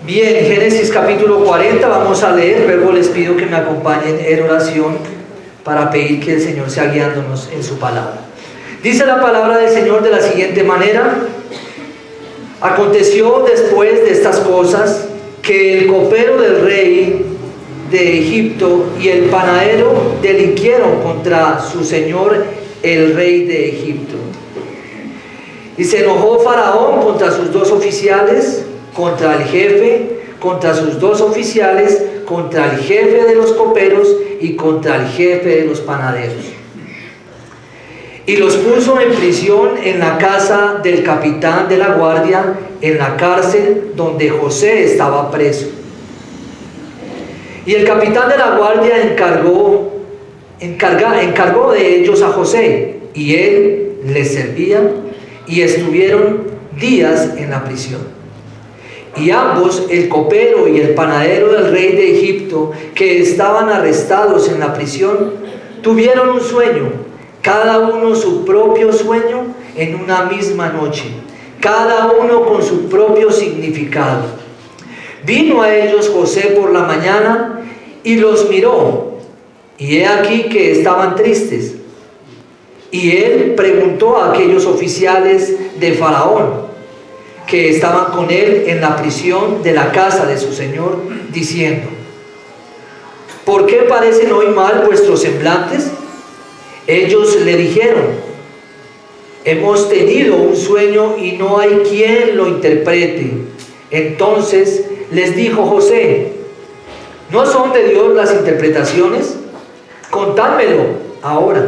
Bien, Génesis capítulo 40 vamos a leer, luego les pido que me acompañen en oración para pedir que el Señor sea guiándonos en su palabra. Dice la palabra del Señor de la siguiente manera: aconteció después de estas cosas que el copero del rey de Egipto y el panadero delinquieron contra su señor el rey de Egipto. Y se enojó Faraón contra sus dos oficiales, contra el jefe, contra sus dos oficiales, contra el jefe de los coperos y contra el jefe de los panaderos. Y los puso en prisión en la casa del capitán de la guardia, en la cárcel donde José estaba preso. Y el capitán de la guardia encargó de ellos a José, y él les servía, y estuvieron días en la prisión. Y ambos, el copero y el panadero del rey de Egipto, que estaban arrestados en la prisión, tuvieron un sueño, cada uno su propio sueño en una misma noche, cada uno con su propio significado. Vino a ellos José por la mañana y los miró, y he aquí que estaban tristes. Y él preguntó a aquellos oficiales de Faraón que estaban con él en la prisión de la casa de su señor, diciendo: ¿por qué parecen hoy mal vuestros semblantes? Ellos le dijeron: hemos tenido un sueño y no hay quien lo interprete. Entonces les dijo José: ¿no son de Dios las interpretaciones? Contádmelo ahora.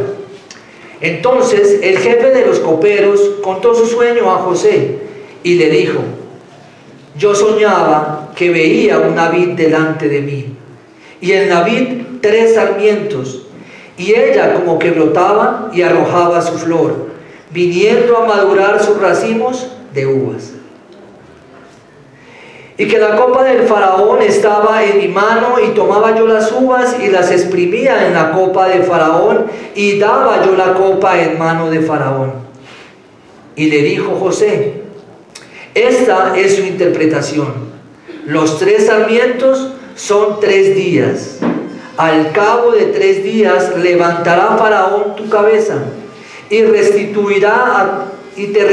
Entonces el jefe de los coperos contó su sueño a José y le dijo: yo soñaba que veía una vid delante de mí, y en la vid 3 sarmientos, y ella como que brotaba y arrojaba su flor, viniendo a madurar sus racimos de uvas. Y que la copa del faraón estaba en mi mano, y tomaba yo las uvas y las exprimía en la copa de faraón, y daba yo la copa en mano de faraón. Y le dijo José: esta es su interpretación. Los 3 sarmientos son 3 días. Al cabo de 3 días levantará Faraón tu cabeza y te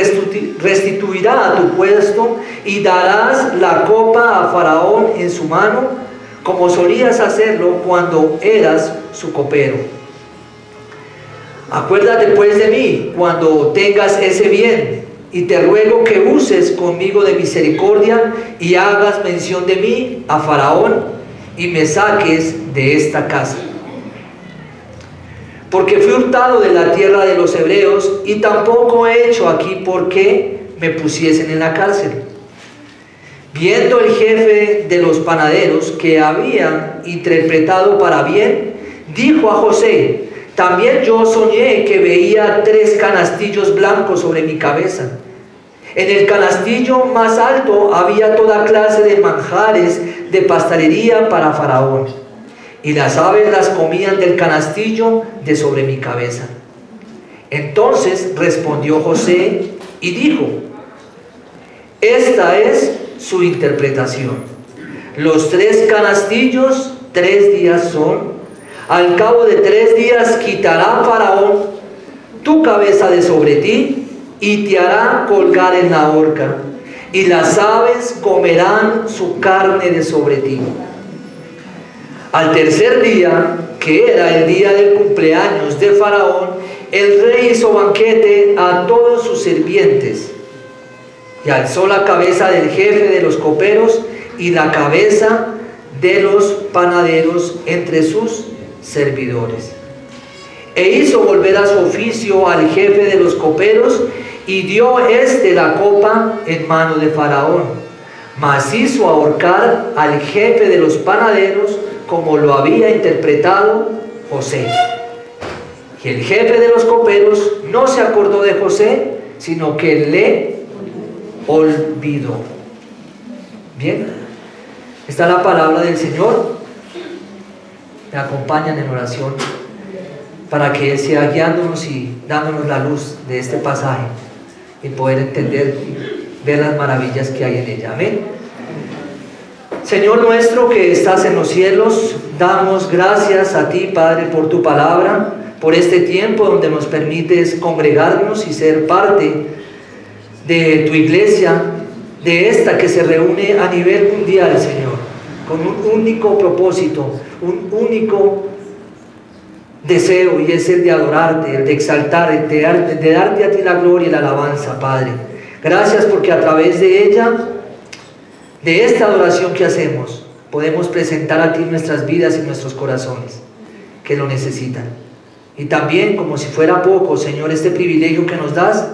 restituirá a tu puesto, y darás la copa a Faraón en su mano, como solías hacerlo cuando eras su copero. Acuérdate pues de mí cuando tengas ese bien, y te ruego que uses conmigo de misericordia y hagas mención de mí a Faraón, y me saques de esta casa. Porque fui hurtado de la tierra de los hebreos, y tampoco he hecho aquí porque me pusiesen en la cárcel. Viendo el jefe de los panaderos que habían interpretado para bien, dijo a José: también yo soñé que veía 3 canastillos blancos sobre mi cabeza. En el canastillo más alto había toda clase de manjares de pastelería para Faraón, y las aves las comían del canastillo de sobre mi cabeza. Entonces respondió José y dijo: esta es su interpretación. Los 3 canastillos 3 días son. Al cabo de 3 días quitará Faraón tu cabeza de sobre ti, y te hará colgar en la horca, y las aves comerán su carne de sobre ti. Al tercer día, que era el día del cumpleaños de Faraón, el rey hizo banquete a todos sus sirvientes, y alzó la cabeza del jefe de los coperos y la cabeza de los panaderos entre sus servidores. E hizo volver a su oficio al jefe de los coperos, y dio la copa en mano de Faraón, mas hizo ahorcar al jefe de los panaderos, como lo había interpretado José. Y el jefe de los coperos no se acordó de José, sino que le olvidó. Bien, está la palabra del Señor. Me acompañan en oración para que Él sea guiándonos y dándonos la luz de este pasaje y poder entender, ver las maravillas que hay en ella. Amén. Señor nuestro que estás en los cielos, damos gracias a ti, Padre, por tu palabra, por este tiempo donde nos permites congregarnos y ser parte de tu iglesia, de esta que se reúne a nivel mundial, Señor, con un único propósito, un único deseo, y es el de adorarte, el de exaltar, de darte a ti la gloria y la alabanza, Padre. Gracias porque a través de ella, de esta adoración que hacemos, podemos presentar a ti nuestras vidas y nuestros corazones que lo necesitan. Y también, como si fuera poco, Señor, este privilegio que nos das,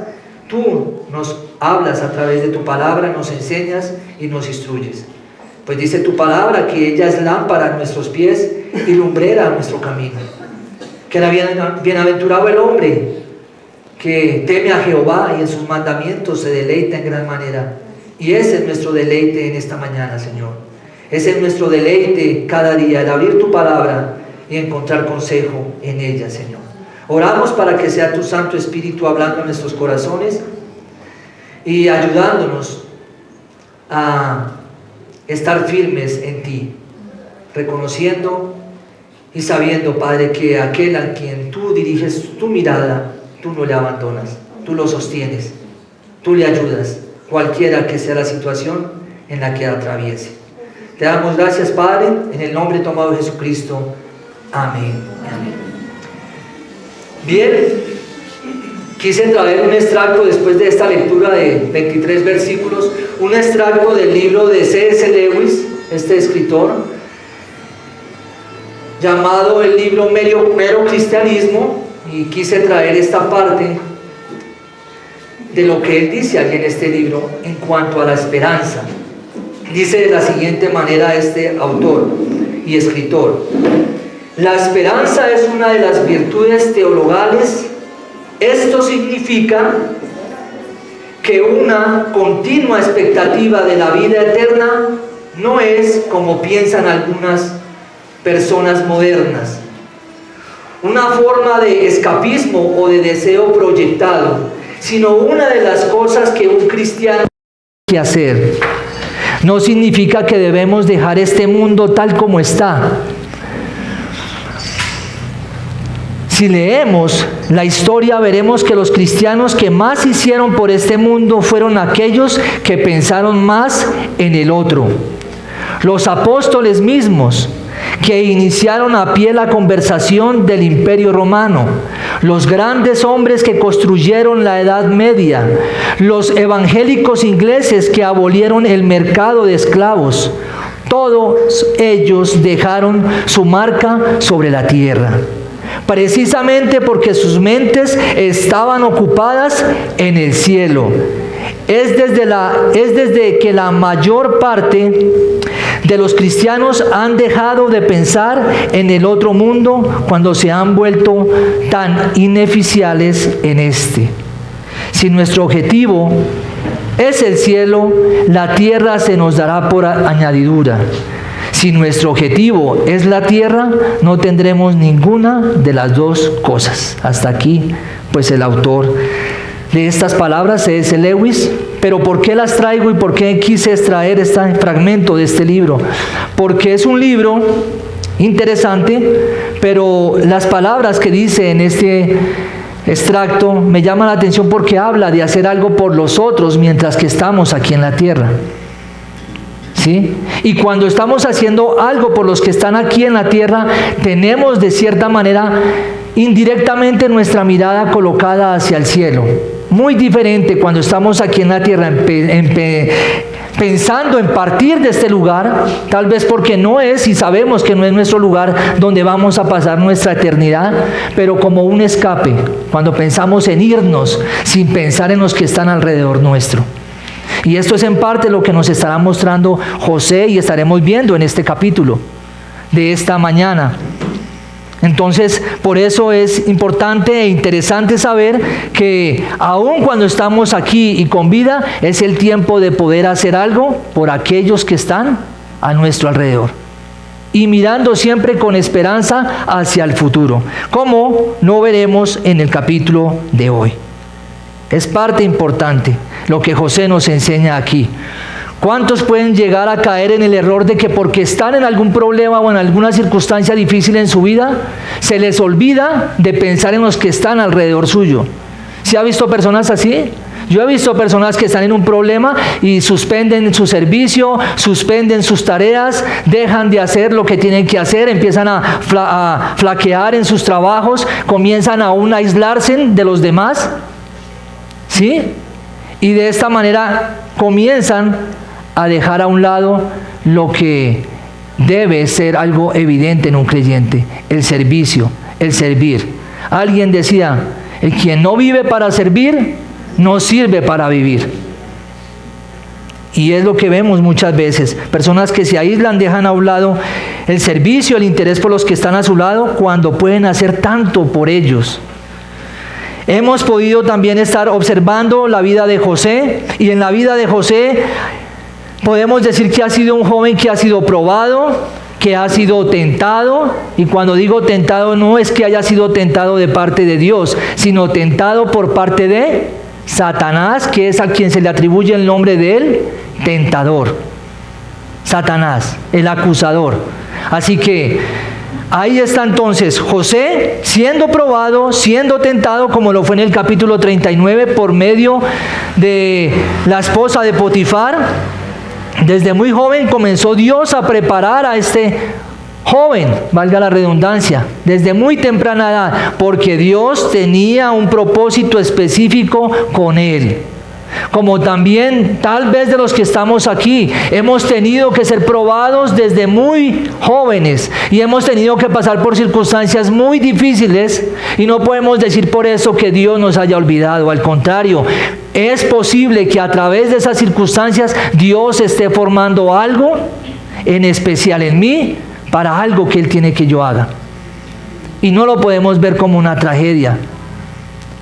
tú nos hablas a través de tu palabra, nos enseñas y nos instruyes. Pues dice tu palabra que ella es lámpara a nuestros pies y lumbrera a nuestro camino. Que era bienaventurado el hombre que teme a Jehová y en sus mandamientos se deleita en gran manera. Y ese es nuestro deleite en esta mañana, Señor. Ese es nuestro deleite cada día, el abrir tu palabra y encontrar consejo en ella, Señor. Oramos para que sea tu Santo Espíritu hablando en nuestros corazones y ayudándonos a estar firmes en ti, reconociendo y sabiendo, Padre, que aquel a quien tú diriges tu mirada, tú no le abandonas, tú lo sostienes, tú le ayudas, cualquiera que sea la situación en la que atraviese. Te damos gracias, Padre, en el nombre tomado de Jesucristo. Amén. Amén. Bien, quise traer un extracto después de esta lectura de 23 versículos, un extracto del libro de C.S. Lewis, este escritor, llamado el libro Mero Cristianismo, y quise traer esta parte de lo que él dice aquí en este libro en cuanto a la esperanza. Dice de la siguiente manera este autor y escritor: la esperanza es una de las virtudes teologales. Esto significa que una continua expectativa de la vida eterna no es, como piensan algunas personas modernas, una forma de escapismo o de deseo proyectado, sino una de las cosas que un cristiano tiene que hacer. No significa que debemos dejar este mundo tal como está. Si leemos la historia, veremos que los cristianos que más hicieron por este mundo fueron aquellos que pensaron más en el otro. Los apóstoles mismos, que iniciaron a pie la conversación del Imperio Romano, los grandes hombres que construyeron la Edad Media, los evangélicos ingleses que abolieron el mercado de esclavos, todos ellos dejaron su marca sobre la tierra, precisamente porque sus mentes estaban ocupadas en el cielo. Es desde que la mayor parte de los cristianos han dejado de pensar en el otro mundo cuando se han vuelto tan ineficiales en este. Si nuestro objetivo es el cielo, la tierra se nos dará por añadidura. Si nuestro objetivo es la tierra, no tendremos ninguna de las dos cosas. Hasta aquí, pues el autor de estas palabras es Lewis. Pero ¿por qué las traigo y por qué quise extraer este fragmento de este libro? Porque es un libro interesante, pero las palabras que dice en este extracto me llaman la atención porque habla de hacer algo por los otros mientras que estamos aquí en la tierra. ¿Sí? Y cuando estamos haciendo algo por los que están aquí en la tierra, tenemos de cierta manera indirectamente nuestra mirada colocada hacia el cielo. Muy diferente cuando estamos aquí en la tierra pensando en partir de este lugar, tal vez porque no es y sabemos que no es nuestro lugar donde vamos a pasar nuestra eternidad, pero como un escape, cuando pensamos en irnos sin pensar en los que están alrededor nuestro. Y esto es en parte lo que nos estará mostrando José y estaremos viendo en este capítulo de esta mañana. Entonces, por eso es importante e interesante saber que aun cuando estamos aquí y con vida, es el tiempo de poder hacer algo por aquellos que están a nuestro alrededor. Y mirando siempre con esperanza hacia el futuro, como no veremos en el capítulo de hoy. Es parte importante lo que José nos enseña aquí. ¿Cuántos pueden llegar a caer en el error de que porque están en algún problema o en alguna circunstancia difícil en su vida, se les olvida de pensar en los que están alrededor suyo? ¿Sí ha visto personas así? Yo he visto personas que están en un problema y suspenden su servicio, suspenden sus tareas, dejan de hacer lo que tienen que hacer, empiezan a flaquear en sus trabajos, comienzan aún a aislarse de los demás, ¿sí? Y de esta manera comienzan a dejar a un lado lo que debe ser algo evidente en un creyente: el servicio, el servir. Alguien decía: el quien no vive para servir, no sirve para vivir. Y es lo que vemos muchas veces: personas que se aíslan, dejan a un lado el servicio, el interés por los que están a su lado, cuando pueden hacer tanto por ellos. Hemos podido también estar observando la vida de José, y en la vida de José podemos decir que ha sido un joven que ha sido probado, que ha sido tentado. Y cuando digo tentado, no es que haya sido tentado de parte de Dios, sino tentado por parte de Satanás, que es a quien se le atribuye el nombre de él, tentador. Satanás, el acusador. Así que ahí está entonces José siendo probado, siendo tentado, como lo fue en el capítulo 39 por medio de la esposa de Potifar. Desde muy joven comenzó Dios a preparar a este joven, valga la redundancia, desde muy temprana edad, porque Dios tenía un propósito específico con él. Como también tal vez de los que estamos aquí, hemos tenido que ser probados desde muy jóvenes y hemos tenido que pasar por circunstancias muy difíciles, y no podemos decir por eso que Dios nos haya olvidado. Al contrario, es posible que a través de esas circunstancias Dios esté formando algo en especial en mí, para algo que Él tiene que yo haga. Y no lo podemos ver como una tragedia,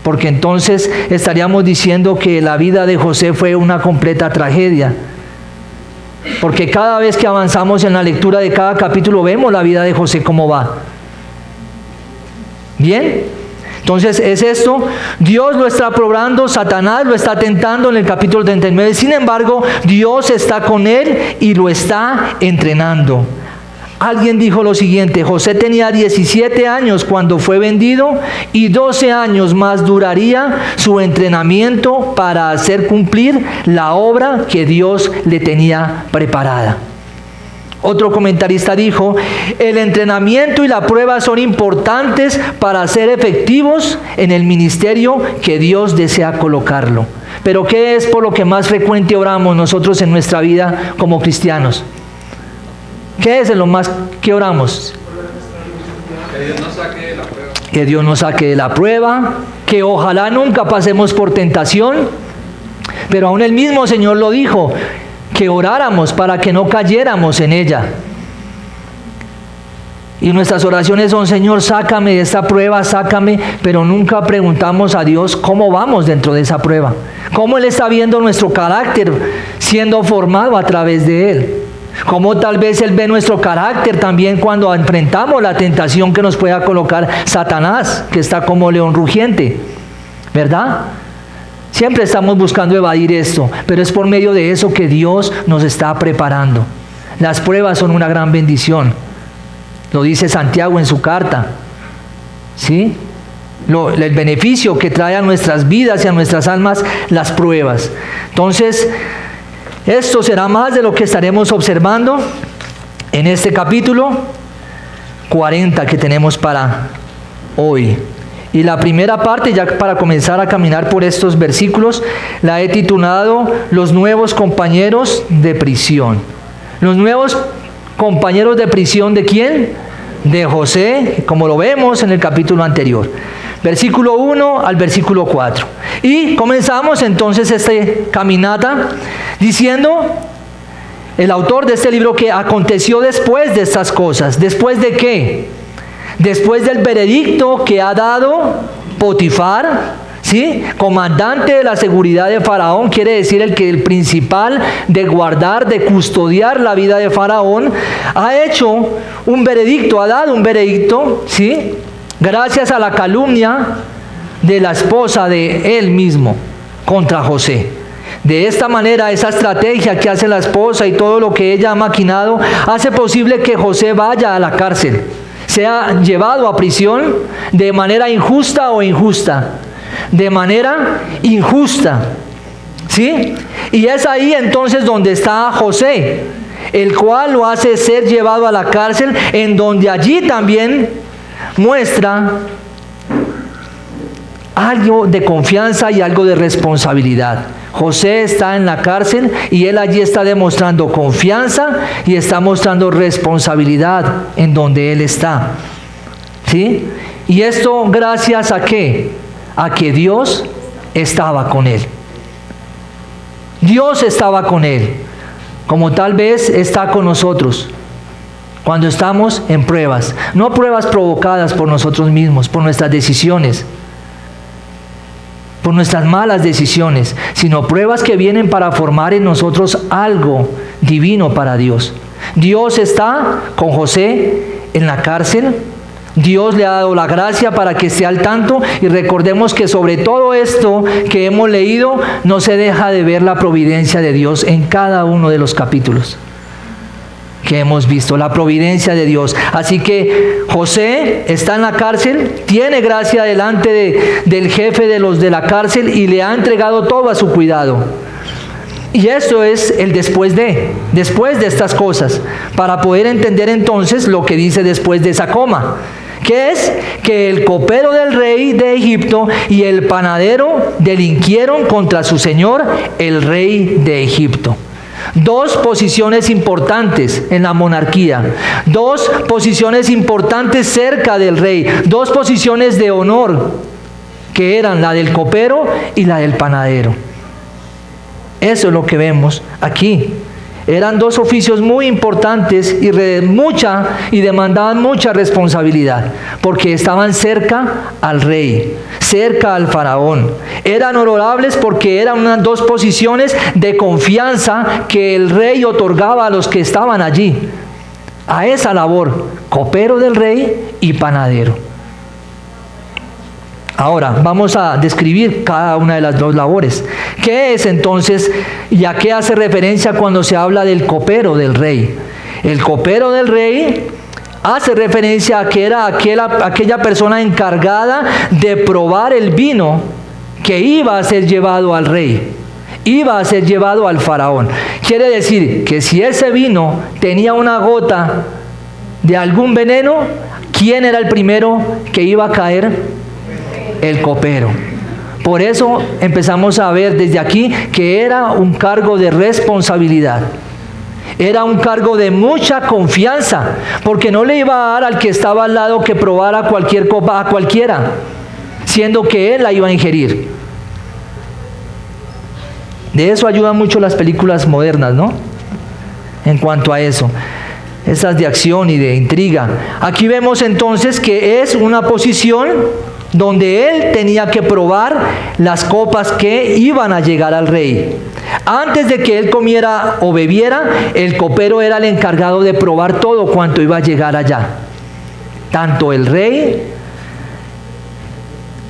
porque entonces estaríamos diciendo que la vida de José fue una completa tragedia. Porque cada vez que avanzamos en la lectura de cada capítulo vemos la vida de José cómo va. ¿Bien? Entonces es esto: Dios lo está probando, Satanás lo está tentando en el capítulo 39. Sin embargo, Dios está con él y lo está entrenando. Alguien dijo lo siguiente: José tenía 17 años cuando fue vendido, y 12 años más duraría su entrenamiento para hacer cumplir la obra que Dios le tenía preparada. Otro comentarista dijo: el entrenamiento y la prueba son importantes para ser efectivos en el ministerio que Dios desea colocarlo. Pero ¿qué es por lo que más frecuente oramos nosotros en nuestra vida como cristianos? ¿Qué es en lo más que oramos? Que Dios nos saque de la prueba. Que Dios nos saque de la prueba, que ojalá nunca pasemos por tentación. Pero aún el mismo Señor lo dijo, que oráramos para que no cayéramos en ella. Y nuestras oraciones son: Señor, sácame de esta prueba, sácame. Pero nunca preguntamos a Dios cómo vamos dentro de esa prueba, cómo Él está viendo nuestro carácter siendo formado a través de Él. Como tal vez Él ve nuestro carácter también cuando enfrentamos la tentación que nos pueda colocar Satanás, que está como león rugiente, ¿verdad? Siempre estamos buscando evadir esto, pero es por medio de eso que Dios nos está preparando. Las pruebas son una gran bendición, lo dice Santiago en su carta, ¿sí? El beneficio que trae a nuestras vidas y a nuestras almas las pruebas. Entonces, esto será más de lo que estaremos observando en este capítulo 40 que tenemos para hoy. Y la primera parte, ya para comenzar a caminar por estos versículos, la he titulado Los nuevos compañeros de prisión. Los nuevos compañeros de prisión, ¿de quién? De José, como lo vemos en el capítulo anterior. Versículo 1 al versículo 4. Y comenzamos entonces esta caminata diciendo el autor de este libro que aconteció después de estas cosas. ¿Después de qué? Después del veredicto que ha dado Potifar, ¿sí? Comandante de la seguridad de Faraón, quiere decir el principal de guardar, de custodiar la vida de Faraón, ha hecho un veredicto, ha dado un veredicto, ¿sí? Gracias a la calumnia de la esposa de él mismo contra José. De esta manera, esa estrategia que hace la esposa y todo lo que ella ha maquinado, hace posible que José vaya a la cárcel, sea llevado a prisión de manera injusta o injusta. De manera injusta. ¿Sí? Y es ahí entonces donde está José, el cual lo hace ser llevado a la cárcel, en donde allí también muestra algo de confianza y algo de responsabilidad. José está en la cárcel y él allí está demostrando confianza y está mostrando responsabilidad en donde él está. ¿Sí? Y esto gracias a ¿qué? A que Dios estaba con él. Dios estaba con él, como tal vez está con nosotros cuando estamos en pruebas. No pruebas provocadas por nosotros mismos, por nuestras decisiones, por nuestras malas decisiones, sino pruebas que vienen para formar en nosotros algo divino para Dios. Dios está con José en la cárcel. Dios le ha dado la gracia para que esté al tanto, y recordemos que sobre todo esto que hemos leído no se deja de ver la providencia de Dios en cada uno de los capítulos que hemos visto, la providencia de Dios. Así que José está en la cárcel, tiene gracia delante del jefe de la cárcel y le ha entregado todo a su cuidado. Y esto es el después de estas cosas, para poder entender entonces lo que dice después de esa coma, que es que el copero del rey de Egipto y el panadero delinquieron contra su señor, el rey de Egipto. Dos posiciones importantes en la monarquía, dos posiciones importantes cerca del rey, dos posiciones de honor, que eran la del copero y la del panadero. Eso es lo que vemos aquí. Eran dos oficios muy importantes y demandaban mucha responsabilidad, porque estaban cerca al rey, cerca al faraón. Eran honorables porque eran unas dos posiciones de confianza que el rey otorgaba a los que estaban allí, a esa labor, copero del rey y panadero. Ahora vamos a describir cada una de las dos labores. ¿Qué es entonces y a qué hace referencia cuando se habla del copero del rey? El copero del rey hace referencia a que era aquella persona encargada de probar el vino que iba a ser llevado al rey, iba a ser llevado al faraón. Quiere decir que si ese vino tenía una gota de algún veneno, ¿quién era el primero que iba a caer? El copero. Por eso empezamos a ver desde aquí que era un cargo de responsabilidad. Era un cargo de mucha confianza, porque no le iba a dar al que estaba al lado que probara cualquier copa a cualquiera, siendo que él la iba a ingerir. De eso ayudan mucho las películas modernas, ¿no? En cuanto a eso, esas de acción y de intriga. Aquí vemos entonces que es una posición donde él tenía que probar las copas que iban a llegar al rey. Antes de que él comiera o bebiera, el copero era el encargado de probar todo cuanto iba a llegar allá. Tanto el rey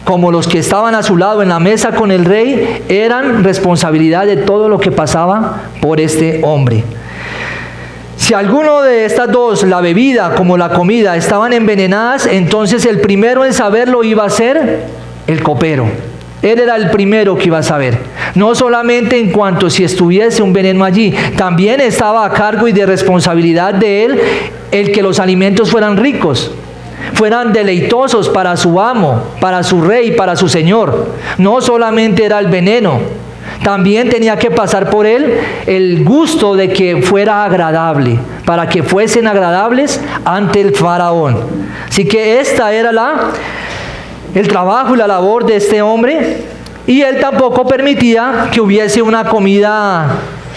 como los que estaban a su lado en la mesa con el rey eran responsabilidad de todo lo que pasaba por este hombre. Si alguno de estas dos, la bebida como la comida, estaban envenenadas, entonces el primero en saberlo iba a ser el copero. Él era el primero que iba a saber. No solamente en cuanto si estuviese un veneno allí, también estaba a cargo y de responsabilidad de él el que los alimentos fueran ricos, fueran deleitosos para su amo, para su rey, para su señor. No solamente era el veneno, también tenía que pasar por él el gusto de que fuera agradable, para que fuesen agradables ante el faraón. Así que esta era el trabajo y la labor de este hombre, y él tampoco permitía que hubiese una comida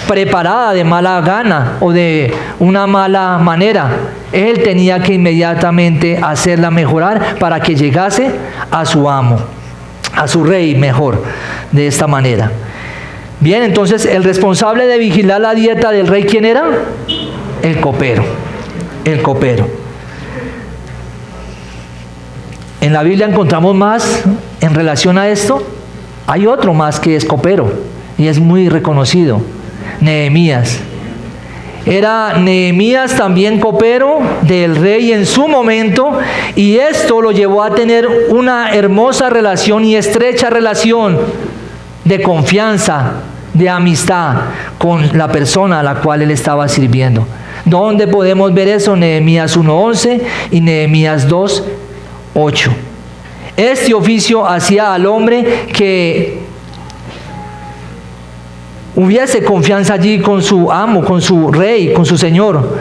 preparada de mala gana o de una mala manera. Él tenía que inmediatamente hacerla mejorar para que llegase a su amo, a su rey mejor, de esta manera. Bien, entonces el responsable de vigilar la dieta del rey, ¿quién era? El copero. El copero. En la Biblia encontramos más en relación a esto. Hay otro más que es copero. y es muy reconocido, Nehemías. Era Nehemías también copero del rey en su momento, y esto lo llevó a tener una hermosa relación y estrecha relación de confianza, de amistad con la persona a la cual él estaba sirviendo. ¿Dónde podemos ver eso? Nehemías 1:11 y Nehemías 2:8. Este oficio hacía al hombre que hubiese confianza allí con su amo, con su rey, con su señor,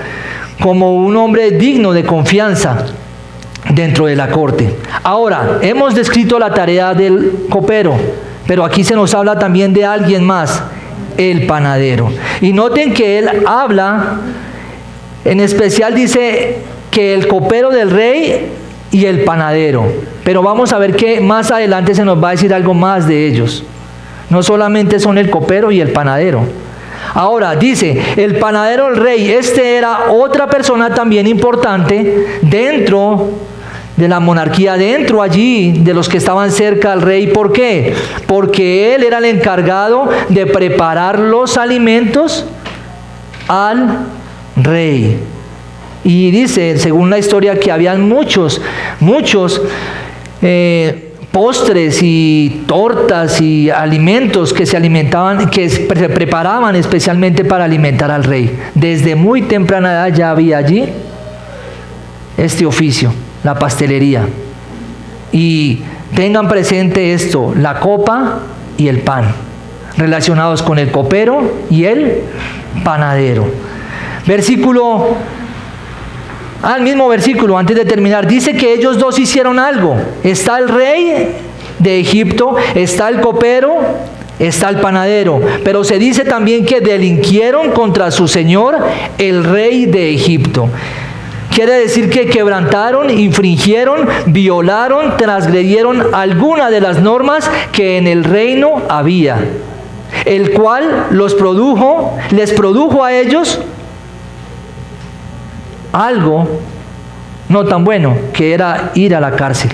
como un hombre digno de confianza dentro de la corte. Ahora, hemos descrito la tarea del copero, pero aquí se nos habla también de alguien más, el panadero. Y noten que él habla, en especial dice que el copero del rey y el panadero. Pero vamos a ver que más adelante se nos va a decir algo más de ellos. No solamente son el copero y el panadero. Ahora dice, el panadero del rey, este era otra persona también importante dentro de la monarquía, dentro allí de los que estaban cerca al rey. ¿Por qué? Porque él era el encargado de preparar los alimentos al rey. Y dice, según la historia, que habían muchos postres y tortas y alimentos que se alimentaban, que se preparaban especialmente para alimentar al rey. Desde muy temprana edad ya había allí este oficio, la pastelería. Y tengan presente esto, la copa y el pan, relacionados con el copero y el panadero. Al mismo versículo, antes de terminar, dice que ellos dos hicieron algo. Está el rey de Egipto, está el copero, está el panadero. Pero se dice también que delinquieron contra su señor, el rey de Egipto. Quiere decir que quebrantaron, infringieron, violaron, transgredieron alguna de las normas que en el reino había, el cual les produjo a ellos algo no tan bueno, que era ir a la cárcel.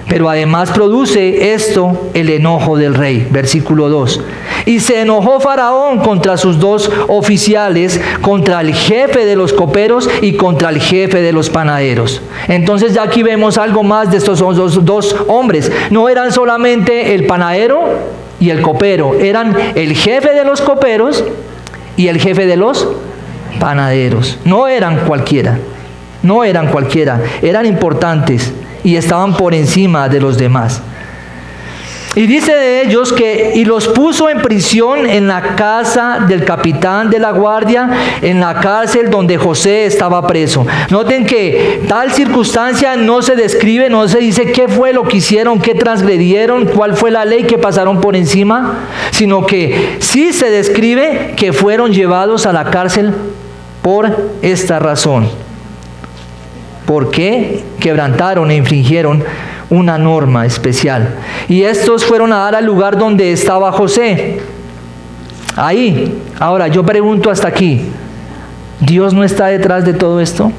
Pero además produce esto el enojo del rey. Versículo 2. Y se enojó Faraón contra sus dos oficiales, contra el jefe de los coperos y contra el jefe de los panaderos. Entonces ya aquí vemos algo más de estos dos hombres. No eran solamente el panadero y el copero, eran el jefe de los coperos y el jefe de los panaderos. No eran cualquiera, eran importantes y estaban por encima de los demás. Y dice de ellos y los puso en prisión en la casa del capitán de la guardia, en la cárcel donde José estaba preso. Noten que tal circunstancia no se describe, no se dice qué fue lo que hicieron, qué transgredieron, cuál fue la ley que pasaron por encima, sino que sí se describe que fueron llevados a la cárcel por esta razón. Porque quebrantaron e infringieron una norma especial. Y estos fueron a dar al lugar donde estaba José. Ahí. Ahora yo pregunto hasta aquí, ¿Dios no está detrás de todo esto?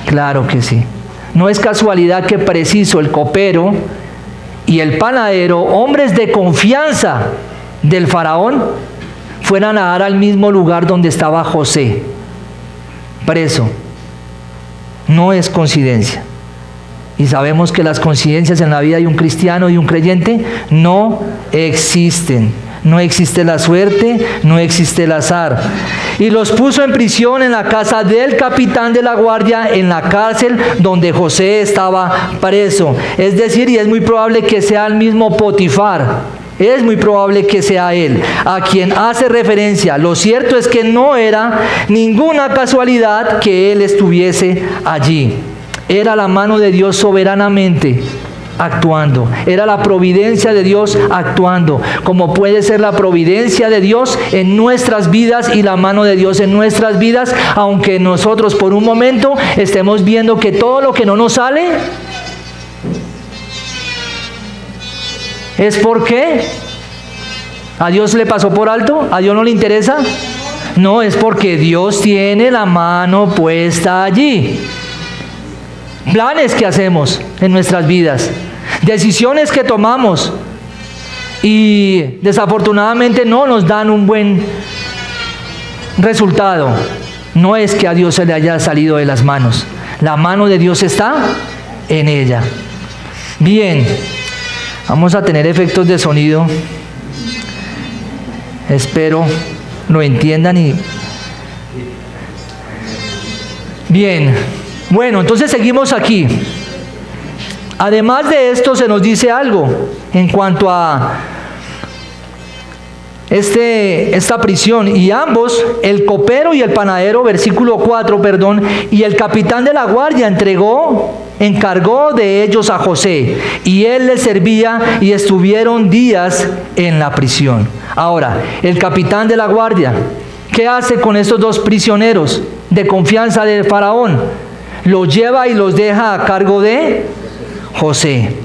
Claro que sí. No es casualidad que preciso el copero y el panadero, hombres de confianza del faraón, fueran a dar al mismo lugar donde estaba José, preso. No es coincidencia. Y sabemos que las coincidencias en la vida de un cristiano y un creyente no existen. No existe la suerte, no existe el azar. Y los puso en prisión en la casa del capitán de la guardia, en la cárcel donde José estaba preso. Es decir, y es muy probable que sea el mismo Potifar. Es muy probable que sea él a quien hace referencia. Lo cierto es que no era ninguna casualidad que él estuviese allí. Era la mano de Dios soberanamente actuando. Era la providencia de Dios actuando, como puede ser la providencia de Dios en nuestras vidas y la mano de Dios en nuestras vidas, aunque nosotros por un momento estemos viendo que todo lo que no nos sale es porque ¿a Dios le pasó por alto? ¿A Dios no le interesa? No, es porque Dios tiene la mano puesta allí. Planes que hacemos en nuestras vidas, decisiones que tomamos y desafortunadamente no nos dan un buen resultado. No es que a Dios se le haya salido de las manos. La mano de Dios está en ella. Bien, vamos a tener efectos de sonido. Espero lo entiendan y... Bien, bueno, entonces seguimos aquí. Además de esto se nos dice algo en cuanto a esta prisión. Y ambos, el copero y el panadero, versículo 4, y el capitán de la guardia encargó de ellos a José, y él les servía, y estuvieron días en la prisión. Ahora, el capitán de la guardia, ¿qué hace con estos dos prisioneros de confianza del faraón? Los lleva y los deja a cargo de José.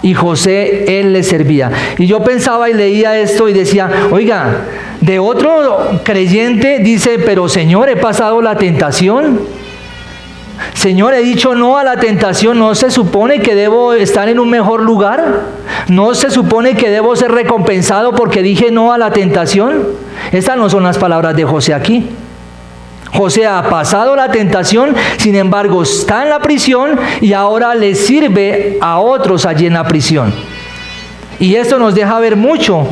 Y José, él les servía. Y yo pensaba y leía esto y decía, oiga, de otro creyente dice, pero Señor, he pasado la tentación. Señor, he dicho no a la tentación. ¿No se supone que debo estar en un mejor lugar? ¿No se supone que debo ser recompensado porque dije no a la tentación? Estas no son las palabras de José aquí. José ha pasado la tentación, sin embargo está en la prisión y ahora le sirve a otros allí en la prisión. Y esto nos deja ver mucho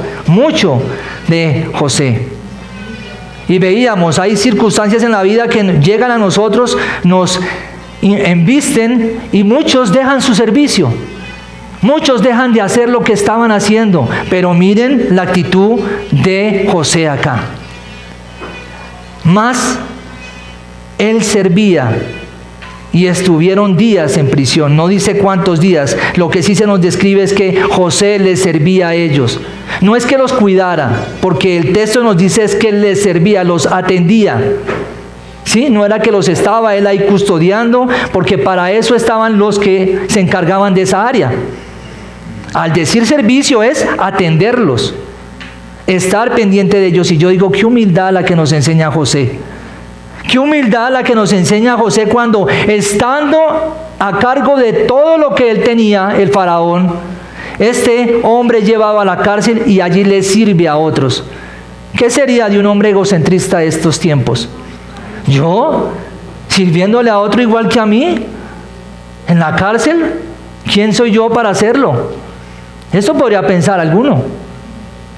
de José. Y veíamos, hay circunstancias en la vida que llegan a nosotros, nos embisten y muchos dejan su servicio. Muchos dejan de hacer lo que estaban haciendo, pero miren la actitud de José acá. Más él servía y estuvieron días en prisión. No dice cuántos días. Lo que sí se nos describe es que José les servía a ellos. No es que los cuidara, porque el texto nos dice es que les servía, los atendía. ¿Sí? No era que los estaba él ahí custodiando, porque para eso estaban los que se encargaban de esa área. Al decir servicio es atenderlos, estar pendiente de ellos. Y yo digo, qué humildad la que nos enseña José. Qué humildad la que nos enseña José cuando, estando a cargo de todo lo que él tenía, el faraón, este hombre llevaba a la cárcel y allí le sirve a otros. ¿Qué sería de un hombre egocentrista de estos tiempos? ¿Yo? ¿Sirviéndole a otro igual que a mí? ¿En la cárcel? ¿Quién soy yo para hacerlo? Eso podría pensar alguno.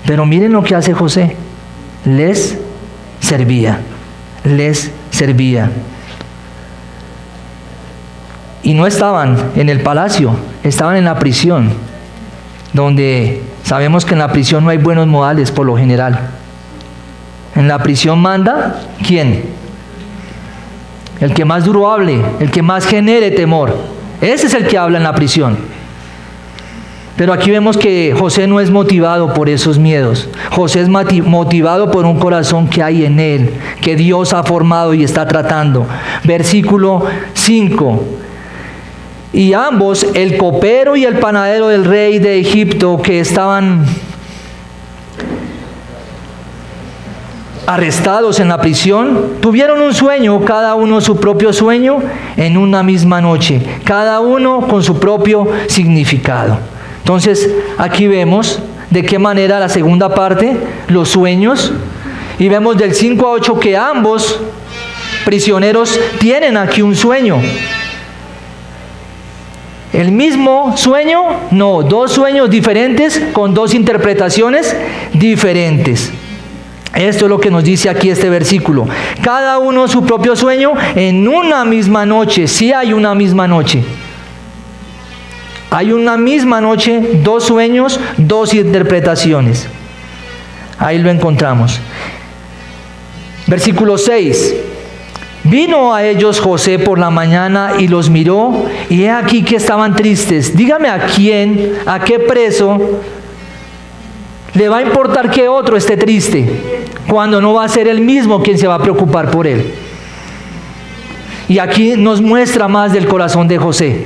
Pero miren lo que hace José. Les servía. Les servía. Y no estaban en el palacio, estaban en la prisión, donde sabemos que en la prisión no hay buenos modales por lo general. En la prisión manda, ¿quién? El que más duro hable, el que más genere temor. Ese es el que habla en la prisión. Pero aquí vemos que José no es motivado por esos miedos. José es motivado por un corazón que hay en él, que Dios ha formado y está tratando. Versículo 5. Y ambos, el copero y el panadero del rey de Egipto, que estaban arrestados en la prisión, tuvieron un sueño, cada uno su propio sueño, en una misma noche, cada uno con su propio significado. Entonces, aquí vemos de qué manera la segunda parte, los sueños, y vemos del 5 a 8 que ambos prisioneros tienen aquí un sueño. ¿El mismo sueño? No, dos sueños diferentes con dos interpretaciones diferentes. Esto es lo que nos dice aquí este versículo. Cada uno su propio sueño en una misma noche. Sí hay una misma noche. Hay una misma noche, dos sueños, dos interpretaciones. Ahí lo encontramos. Versículo 6. Vino a ellos José por la mañana y los miró, y he aquí que estaban tristes. Dígame a quién, a qué preso le va a importar que otro esté triste, cuando no va a ser él mismo quien se va a preocupar por él. Y aquí nos muestra más del corazón de José.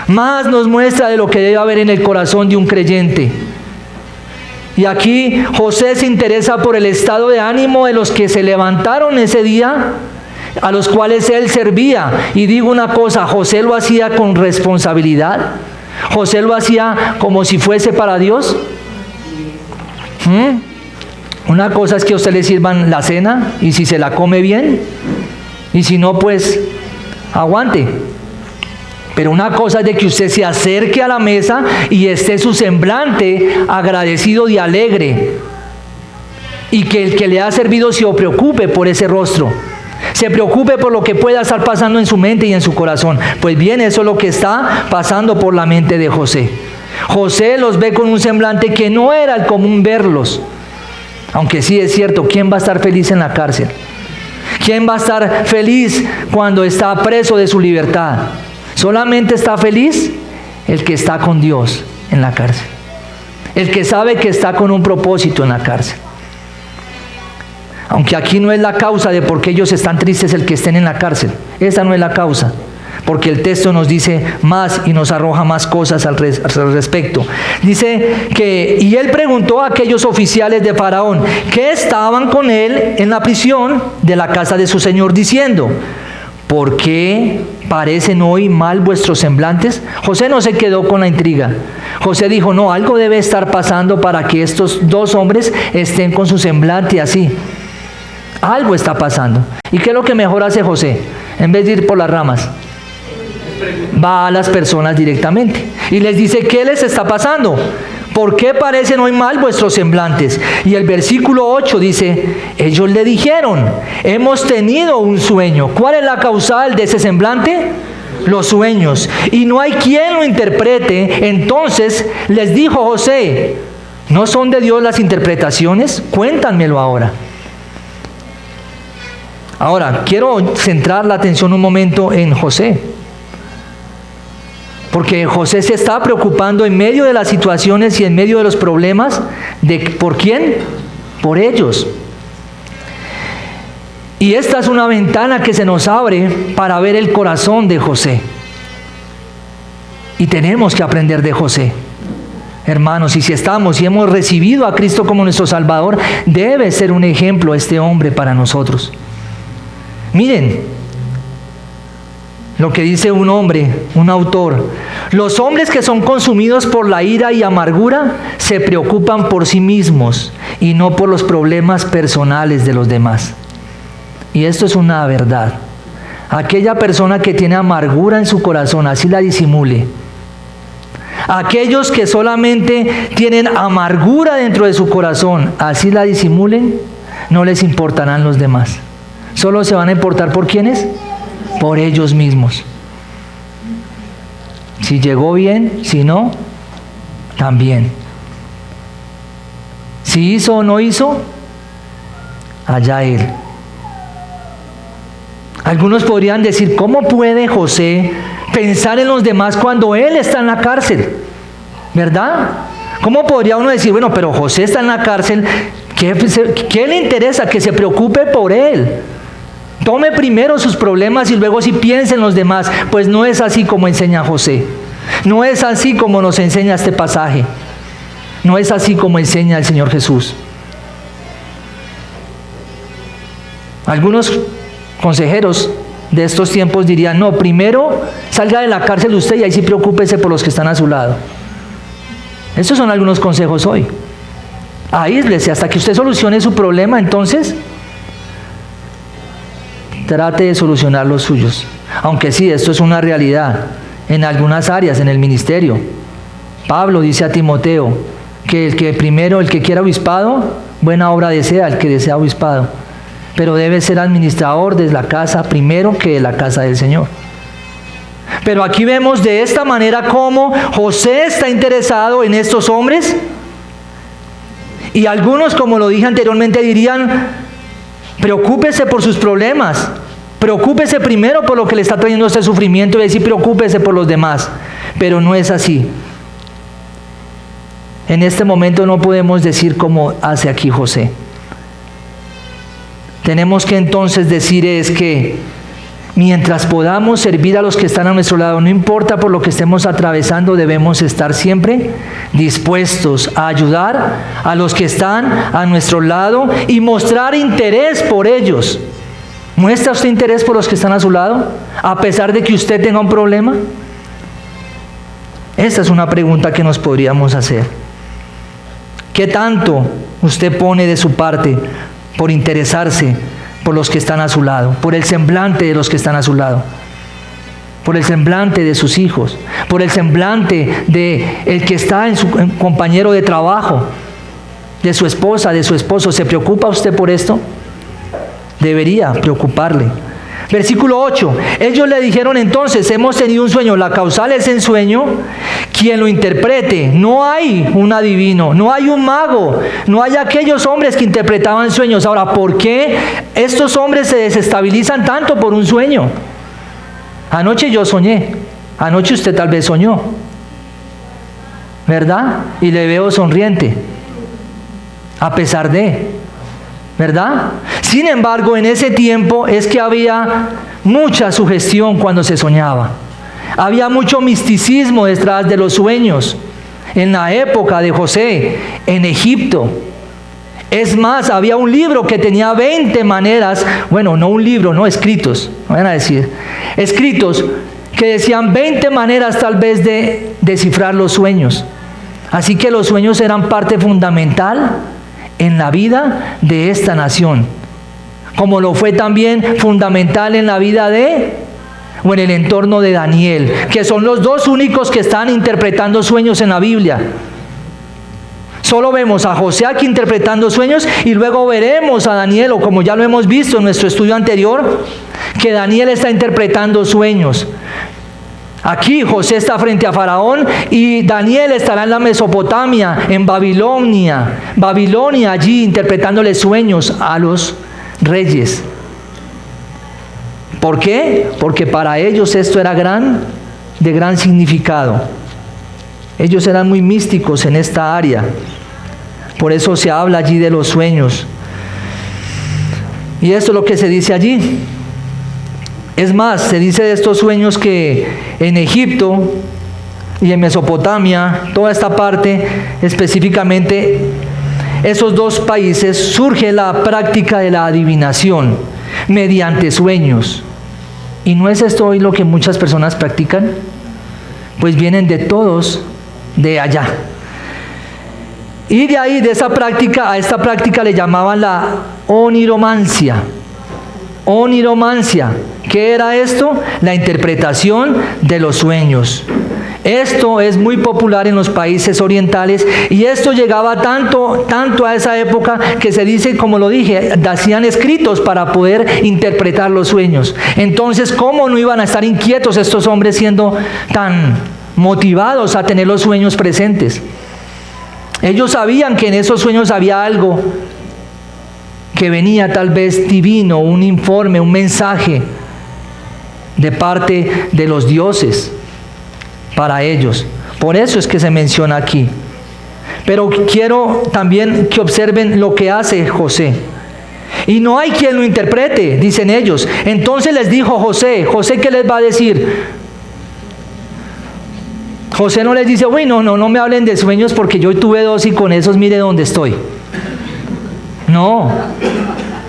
Más nos muestra de lo que debe haber en el corazón de un creyente. Y aquí José se interesa por el estado de ánimo de los que se levantaron ese día, a los cuales él servía. Y digo una cosa, José lo hacía con responsabilidad. José lo hacía como si fuese para Dios. Una cosa es que a usted le sirvan la cena y si se la come bien, y si no, pues aguante. Pero una cosa es de que usted se acerque a la mesa y esté su semblante agradecido y alegre, y que el que le ha servido se preocupe por ese rostro, se preocupe por lo que pueda estar pasando en su mente y en su corazón. Pues bien, eso es lo que está pasando por la mente de José. José los ve con un semblante que no era el común verlos. Aunque sí es cierto, ¿quién va a estar feliz en la cárcel? ¿Quién va a estar feliz cuando está preso de su libertad? Solamente está feliz el que está con Dios en la cárcel, el que sabe que está con un propósito en la cárcel. Aunque aquí no es la causa de por qué ellos están tristes el que estén en la cárcel. Esa no es la causa, porque el texto nos dice más y nos arroja más cosas al respecto. Dice que, y él preguntó a aquellos oficiales de Faraón que estaban con él en la prisión de la casa de su señor, diciendo: ¿por qué parecen hoy mal vuestros semblantes? José no se quedó con la intriga. José dijo: no, algo debe estar pasando para que estos dos hombres estén con su semblante así. Algo está pasando. ¿Y qué es lo que mejor hace José? En vez de ir por las ramas, va a las personas directamente y les dice: ¿qué les está pasando? ¿Por qué parecen hoy mal vuestros semblantes? Y el versículo 8 dice: ellos le dijeron: hemos tenido un sueño. ¿Cuál es la causal de ese semblante? Los sueños. Y no hay quien lo interprete. Entonces les dijo José: ¿no son de Dios las interpretaciones? Cuéntanmelo ahora. Ahora, quiero centrar la atención un momento en José. Porque José se está preocupando en medio de las situaciones y en medio de los problemas. ¿Por quién? Por ellos. Y esta es una ventana que se nos abre para ver el corazón de José. Y tenemos que aprender de José. Hermanos, y si estamos y hemos recibido a Cristo como nuestro Salvador, debe ser un ejemplo este hombre para nosotros. Miren lo que dice un hombre, un autor: los hombres que son consumidos por la ira y amargura se preocupan por sí mismos y no por los problemas personales de los demás. Y esto es una verdad. Aquella persona que tiene amargura en su corazón, así la disimule. Aquellos que solamente tienen amargura dentro de su corazón, así la disimulen, no les importarán los demás. Solo se van a importar ¿por quiénes? Por ellos mismos. Si llegó bien, si no, también. Si hizo o no hizo, allá él. Algunos podrían decir: ¿cómo puede José pensar en los demás cuando él está en la cárcel? ¿Verdad? ¿Cómo podría uno decir: bueno, pero José está en la cárcel, ¿qué le interesa? Que se preocupe por él. Tome primero sus problemas y luego sí piense en los demás. Pues no es así como enseña José. No es así como nos enseña este pasaje. No es así como enseña el Señor Jesús. Algunos consejeros de estos tiempos dirían: no, primero salga de la cárcel usted y ahí sí preocúpese por los que están a su lado. Estos son algunos consejos hoy. Aíslese hasta que usted solucione su problema, entonces trate de solucionar los suyos. Aunque sí, esto es una realidad en algunas áreas, en el ministerio. Pablo dice a Timoteo que el que quiera obispado, buena obra desea el que desea obispado, pero debe ser administrador de la casa primero que de la casa del Señor. Pero aquí vemos de esta manera cómo José está interesado en estos hombres, y algunos, como lo dije anteriormente, dirían: preocúpese por sus problemas, preocúpese primero por lo que le está trayendo este sufrimiento y decir preocúpese por los demás. Pero no es así. En este momento no podemos decir como hace aquí José. Tenemos que entonces decir es que mientras podamos servir a los que están a nuestro lado, no importa por lo que estemos atravesando, debemos estar siempre dispuestos a ayudar a los que están a nuestro lado y mostrar interés por ellos. ¿Muestra usted interés por los que están a su lado, a pesar de que usted tenga un problema? Esta es una pregunta que nos podríamos hacer. ¿Qué tanto usted pone de su parte por interesarse por los que están a su lado, por el semblante de los que están a su lado, por el semblante de sus hijos, por el semblante de el que está en su compañero de trabajo, de su esposa, de su esposo? ¿Se preocupa usted por esto? Debería preocuparle. Versículo 8. Ellos le dijeron entonces: hemos tenido un sueño. La causal es el sueño. Quien lo interprete. No hay un adivino, no hay un mago, no hay aquellos hombres que interpretaban sueños. Ahora, ¿por qué estos hombres se desestabilizan tanto por un sueño? Anoche yo soñé. Anoche usted tal vez soñó, ¿verdad? Y le veo sonriente, a pesar de, ¿verdad? Sin embargo, en ese tiempo es que había mucha sugestión cuando se soñaba. Había mucho misticismo detrás de los sueños. En la época de José, en Egipto. Es más, había un libro que tenía 20 maneras, bueno, no un libro, no, escritos, van a decir, escritos que decían 20 maneras tal vez de descifrar los sueños. Así que los sueños eran parte fundamental en la vida de esta nación, como lo fue también fundamental en la vida o en el entorno de Daniel, que son los dos únicos que están interpretando sueños en la Biblia. Solo vemos a José aquí interpretando sueños, y luego veremos a Daniel, o como ya lo hemos visto en nuestro estudio anterior, que Daniel está interpretando sueños. Aquí José está frente a Faraón y Daniel estará en la Mesopotamia, en Babilonia, allí interpretándole sueños a los reyes. ¿Por qué? Porque para ellos esto era de gran significado. Ellos eran muy místicos en esta área. Por eso se habla allí de los sueños. Y esto es lo que se dice allí. Es más, se dice de estos sueños que en Egipto y en Mesopotamia, toda esta parte específicamente, esos dos países, surge la práctica de la adivinación mediante sueños. ¿Y no es esto hoy lo que muchas personas practican? Pues vienen de todos de allá. Y de ahí, de esa práctica, a esta práctica le llamaban la oniromancia. Oniromancia. ¿Qué era esto? La interpretación de los sueños. Esto es muy popular en los países orientales, y esto llegaba tanto a esa época que se dice, como lo dije, hacían escritos para poder interpretar los sueños. Entonces, ¿cómo no iban a estar inquietos estos hombres siendo tan motivados a tener los sueños presentes? Ellos sabían que en esos sueños había algo que venía tal vez divino, un informe, un mensaje de parte de los dioses para ellos. Por eso es que se menciona aquí. Pero quiero también que observen lo que hace José. Y no hay quien lo interprete, dicen ellos. Entonces les dijo José, ¿qué les va a decir? José no les dice: uy, no me hablen de sueños porque yo tuve 2 y con esos mire dónde estoy. No,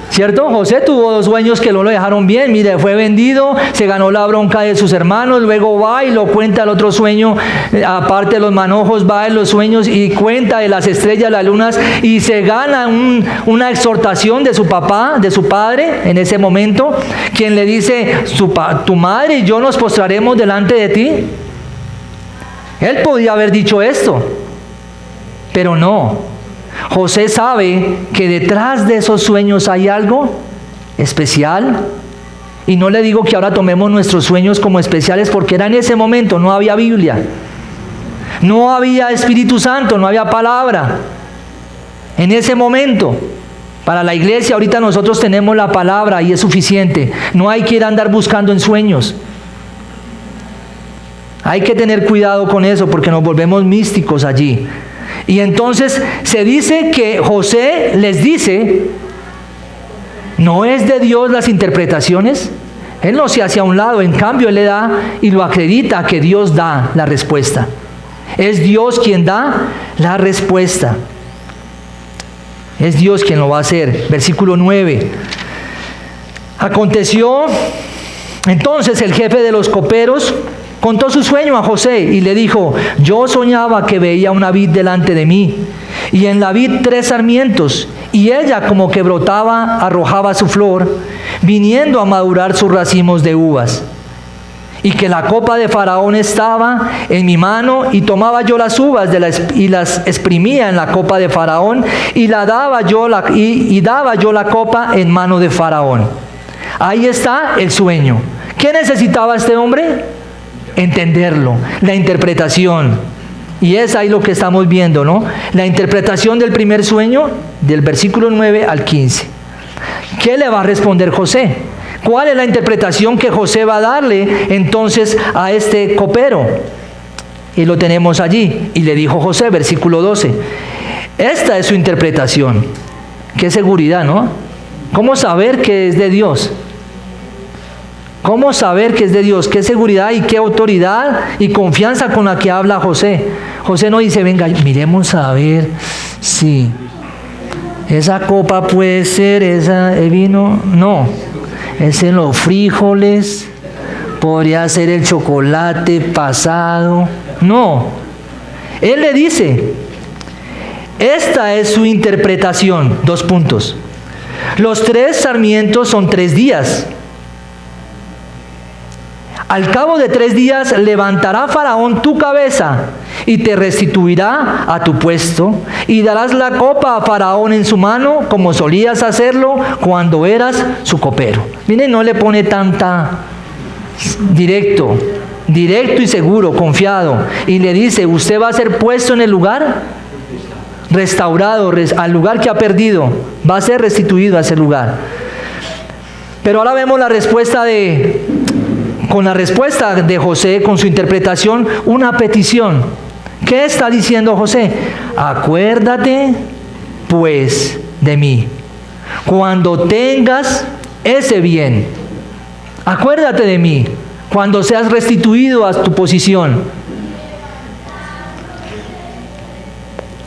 ¿cierto? José tuvo 2 sueños que no lo dejaron bien. Mire, fue vendido, se ganó la bronca de sus hermanos, luego va y lo cuenta el otro sueño, aparte de los manojos, va en los sueños y cuenta de las estrellas, las lunas, y se gana una exhortación de su papá, de su padre, en ese momento, quien le dice: tu madre y yo nos postraremos delante de ti. Él podía haber dicho esto, pero no. José sabe que detrás de esos sueños hay algo especial. Y no le digo que ahora tomemos nuestros sueños como especiales, porque era en ese momento, no había Biblia, no había Espíritu Santo, no había palabra. En ese momento, para la iglesia, ahorita nosotros tenemos la palabra y es suficiente. No hay que ir a andar buscando en sueños. Hay que tener cuidado con eso porque nos volvemos místicos allí. Y entonces se dice que José les dice: ¿no es de Dios las interpretaciones? Él no se hace a un lado, en cambio él le da y lo acredita que Dios da la respuesta. Es Dios quien da la respuesta. Es Dios quien lo va a hacer. Versículo 9. Aconteció entonces el jefe de los coperos contó su sueño a José y le dijo: yo soñaba que veía una vid delante de mí y en la vid 3 sarmientos, y ella como que brotaba, arrojaba su flor, viniendo a madurar sus racimos de uvas. Y que la copa de Faraón estaba en mi mano, y tomaba yo las uvas y las exprimía en la copa de Faraón, y daba yo la copa en mano de Faraón. Ahí está el sueño. ¿Qué necesitaba este hombre? Entenderlo, la interpretación. Y es ahí lo que estamos viendo, ¿no? La interpretación del primer sueño, del versículo 9 al 15. ¿Qué le va a responder José? ¿Cuál es la interpretación que José va a darle entonces a este copero? Y lo tenemos allí. Y le dijo José, versículo 12, esta es su interpretación. Qué seguridad, ¿no? ¿Cómo saber que es de Dios? ¿Cómo saber que es de Dios? Qué seguridad y qué autoridad y confianza con la que habla José. José no dice, venga, miremos a ver si esa copa puede ser, el vino. No, es en los frijoles, podría ser el chocolate pasado. No, él le dice, esta es su interpretación. 2 puntos. Los 3 sarmientos son 3 días. Al cabo de 3 días levantará Faraón tu cabeza y te restituirá a tu puesto, y darás la copa a Faraón en su mano, como solías hacerlo cuando eras su copero. Miren, no le pone tanta, directo y seguro, confiado, y le dice, usted va a ser puesto en el lugar restaurado, al lugar que ha perdido, va a ser restituido a ese lugar. Pero ahora vemos la respuesta con la respuesta de José, con su interpretación, una petición. ¿Qué está diciendo José? Acuérdate pues de mí cuando tengas ese bien. Acuérdate de mí cuando seas restituido a tu posición.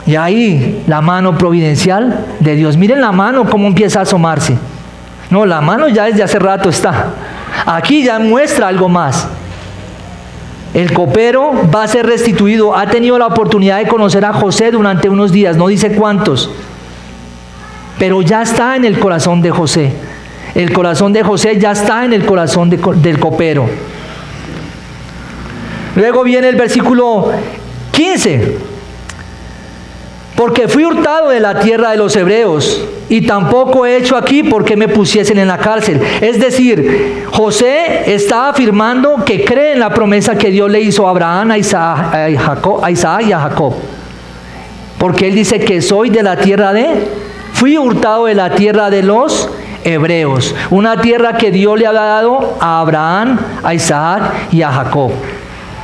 Y ahí la mano providencial de Dios. Miren la mano cómo empieza a asomarse. No, la mano ya desde hace rato está. Aquí ya muestra algo más. El copero va a ser restituido. Ha tenido la oportunidad de conocer a José durante unos días, no dice cuántos, pero ya está en el corazón de José. El corazón de José ya está en el corazón del copero. Luego viene el versículo 15. Porque fui hurtado de la tierra de los hebreos, y tampoco he hecho aquí porque me pusiesen en la cárcel. Es decir, José está afirmando que cree en la promesa que Dios le hizo a Abraham, a Isaac y a Jacob. Porque él dice que fui hurtado de la tierra de los hebreos. Una tierra que Dios le había dado a Abraham, a Isaac y a Jacob.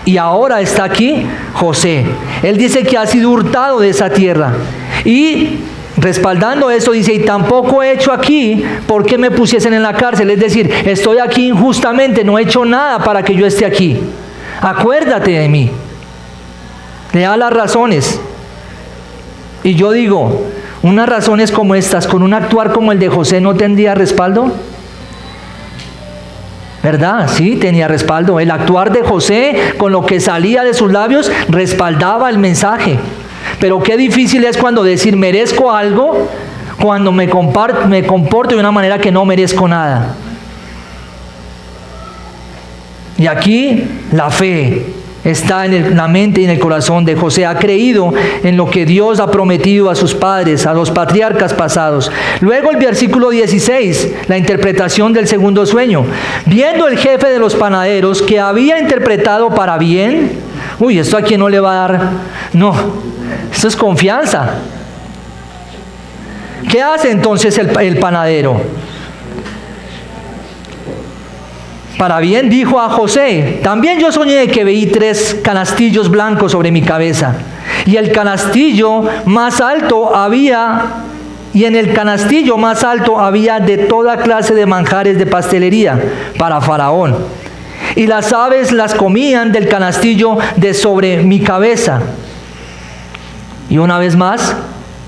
Y ahora está aquí José. Él dice que ha sido hurtado de esa tierra. Y respaldando eso dice, y tampoco he hecho aquí porque me pusiesen en la cárcel. Es decir, estoy aquí injustamente, no he hecho nada para que yo esté aquí. Acuérdate de mí. Le da las razones. Y yo digo, unas razones como estas, con un actuar como el de José, ¿no tendría respaldo? ¿Verdad? Sí, tenía respaldo. El actuar de José, con lo que salía de sus labios, respaldaba el mensaje. Pero qué difícil es cuando decir merezco algo, cuando me comporto de una manera que no merezco nada. Y aquí la fe está en la mente y en el corazón de José. Ha creído en lo que Dios ha prometido a sus padres, a los patriarcas pasados. Luego el versículo 16, la interpretación del segundo sueño. Viendo el jefe de los panaderos que había interpretado para bien, esto a quién no le va a dar, no, esto es confianza. ¿Qué hace entonces el panadero? Para bien dijo a José, también yo soñé que veí 3 canastillos blancos sobre mi cabeza, y en el canastillo más alto había de toda clase de manjares de pastelería para Faraón, y las aves las comían del canastillo de sobre mi cabeza. Y una vez más,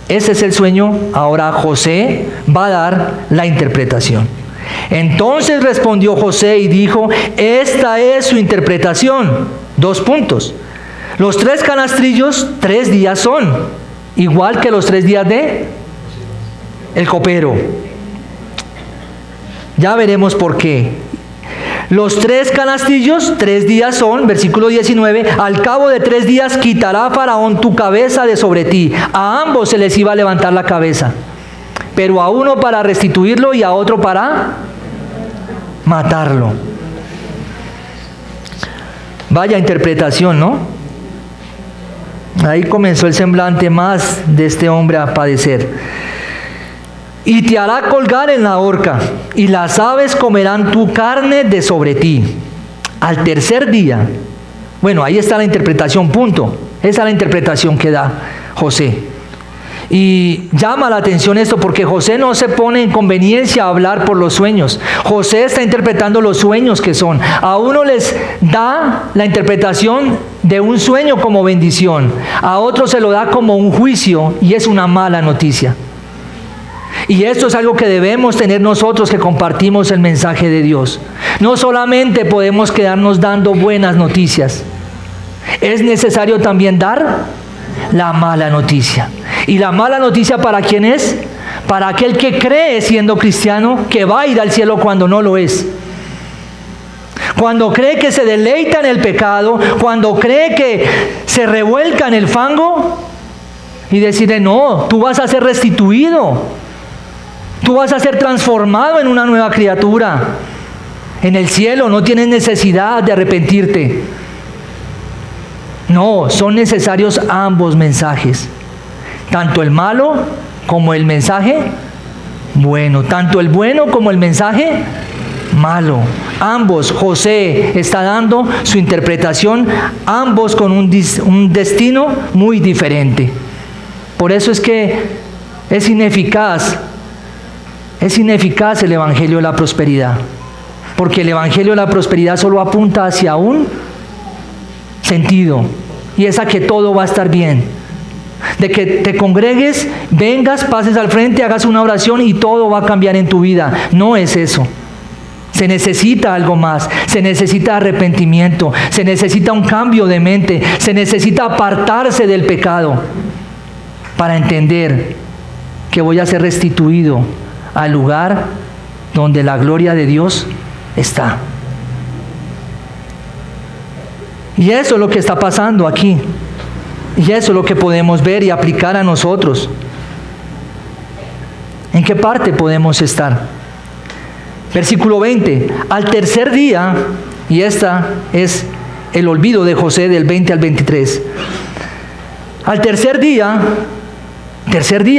ese es el sueño. Ahora José va a dar la interpretación. Entonces respondió José y dijo, esta es su interpretación. 2 puntos. Los 3 canastillos 3 días son, igual que los 3 días de el copero. Ya veremos por qué. Los 3 canastillos, 3 días son, versículo 19, al cabo de 3 días quitará Faraón tu cabeza de sobre ti. A ambos se les iba a levantar la cabeza, pero a uno para restituirlo y a otro para matarlo. Vaya interpretación, ¿no? Ahí comenzó el semblante más de este hombre a padecer. Y te hará colgar en la horca, y las aves comerán tu carne de sobre ti. Al tercer día, bueno, ahí está la interpretación, punto. Esa es la interpretación que da José. Y llama la atención esto porque José no se pone en conveniencia a hablar por los sueños. José está interpretando los sueños que son. A uno les da la interpretación de un sueño como bendición, a otro se lo da como un juicio y es una mala noticia. Y esto es algo que debemos tener nosotros que compartimos el mensaje de Dios. No solamente podemos quedarnos dando buenas noticias, es necesario también dar la mala noticia. ¿Y la mala noticia para quién es? Para aquel que cree siendo cristiano que va a ir al cielo cuando no lo es. Cuando cree que se deleita en el pecado, cuando cree que se revuelca en el fango y decide, no, tú vas a ser restituido. Tú vas a ser transformado en una nueva criatura. En el cielo no tienes necesidad de arrepentirte. No, son necesarios ambos mensajes. Tanto el malo como el mensaje bueno. Tanto el bueno como el mensaje malo. Ambos, José está dando su interpretación, ambos con un destino muy diferente. Por eso es que es ineficaz el Evangelio de la Prosperidad, porque el Evangelio de la Prosperidad solo apunta hacia un sentido, y es a que todo va a estar bien, de que te congregues, vengas, pases al frente, hagas una oración y todo va a cambiar en tu vida. No es eso. Se necesita algo más, se necesita arrepentimiento, se necesita un cambio de mente, se necesita apartarse del pecado para entender que voy a ser restituido al lugar donde la gloria de Dios está. Y eso es lo que está pasando aquí. Y eso es lo que podemos ver y aplicar a nosotros. ¿En qué parte podemos estar? Versículo 20. Al tercer día, y esta es el olvido de José del 20 al 23. Al tercer día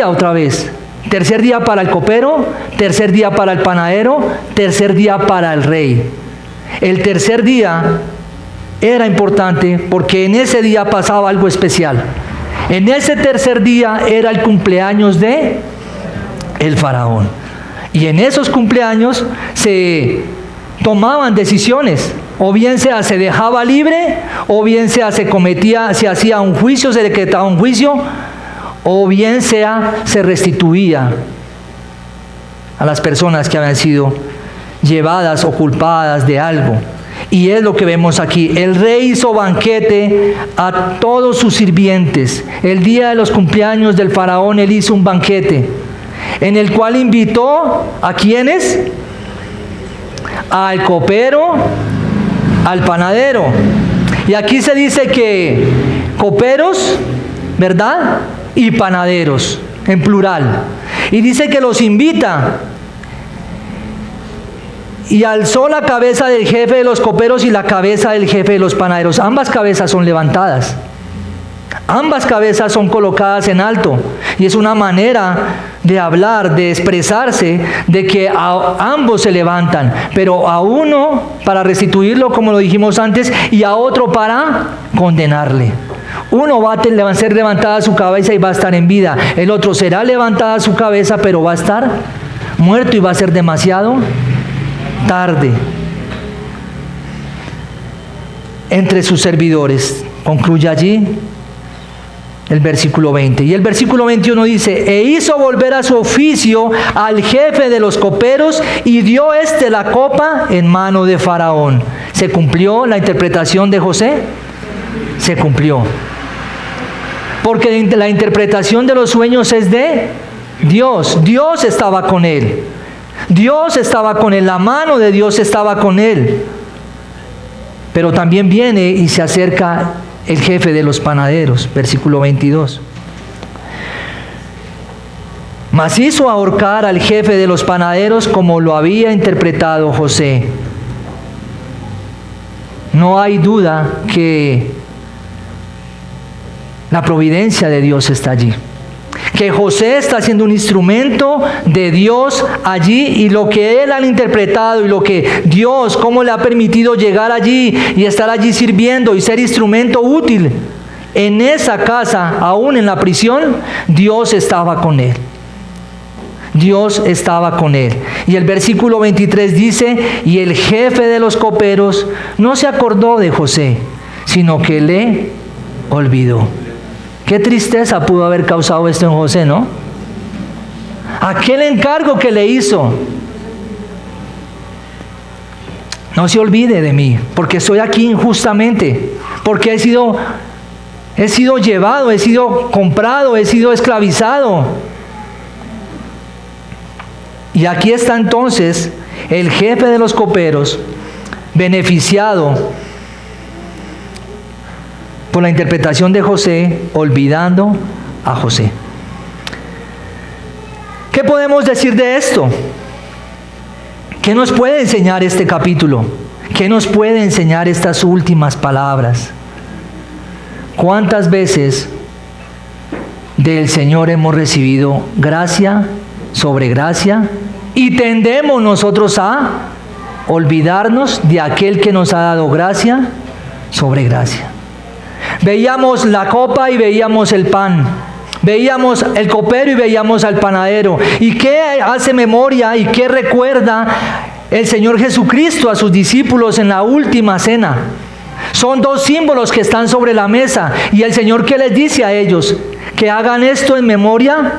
otra vez. Tercer día para el copero, tercer día para el panadero, tercer día para el rey. El tercer día era importante porque en ese día pasaba algo especial. En ese tercer día era el cumpleaños de el faraón. Y en esos cumpleaños se tomaban decisiones. O bien sea se dejaba libre, o bien sea se hacía un juicio, se decretaba un juicio, o bien sea se restituía a las personas que habían sido llevadas o culpadas de algo. Y es lo que vemos aquí. El rey hizo banquete a todos sus sirvientes. El día de los cumpleaños del faraón, él hizo un banquete en el cual invitó ¿a quiénes? Al copero, al panadero. Y aquí se dice que coperos, ¿verdad? Y panaderos, en plural. Y dice que los invita. Y alzó la cabeza del jefe de los coperos y la cabeza del jefe de los panaderos. Ambas cabezas son levantadas. Ambas cabezas son colocadas en alto. Y es una manera de hablar, de expresarse, de que a ambos se levantan. Pero a uno para restituirlo, como lo dijimos antes, y a otro para condenarle. Uno va a ser levantada su cabeza y va a estar en vida. El otro será levantada su cabeza, pero va a estar muerto y va a ser demasiado tarde. Entre sus servidores. Concluye allí el versículo 20. Y el versículo 21 dice: e hizo volver a su oficio al jefe de los coperos y dio la copa en mano de Faraón. ¿Se cumplió la interpretación de José? Se cumplió. porque la interpretación de los sueños es de Dios. Dios estaba con él. Dios estaba con él, la mano de Dios estaba con él. Pero también viene y se acerca el jefe de los panaderos, versículo 22. Mas hizo ahorcar al jefe de los panaderos como lo había interpretado José. No hay duda que la providencia de Dios está allí. Que José está siendo un instrumento de Dios allí, y lo que él ha interpretado y lo que Dios, cómo le ha permitido llegar allí y estar allí sirviendo y ser instrumento útil en esa casa, aún en la prisión, Dios estaba con él. Dios estaba con él. Y el versículo 23 dice: y el jefe de los coperos no se acordó de José, sino que le olvidó. Qué tristeza pudo haber causado esto en José, ¿no? Aquel encargo que le hizo. No se olvide de mí, porque estoy aquí injustamente, porque he sido llevado, he sido comprado, he sido esclavizado. Y aquí está entonces el jefe de los coperos, beneficiado por la interpretación de José, olvidando a José. ¿Qué podemos decir de esto? ¿Qué nos puede enseñar este capítulo? ¿Qué nos puede enseñar estas últimas palabras? ¿Cuántas veces del Señor hemos recibido gracia sobre gracia y tendemos nosotros a olvidarnos de aquel que nos ha dado gracia sobre gracia? Veíamos la copa y veíamos el pan. Veíamos el copero y veíamos al panadero. ¿Y qué hace memoria y qué recuerda el Señor Jesucristo a sus discípulos en la última cena? Son dos símbolos que están sobre la mesa. Y el Señor, ¿qué les dice a ellos? Que hagan esto en memoria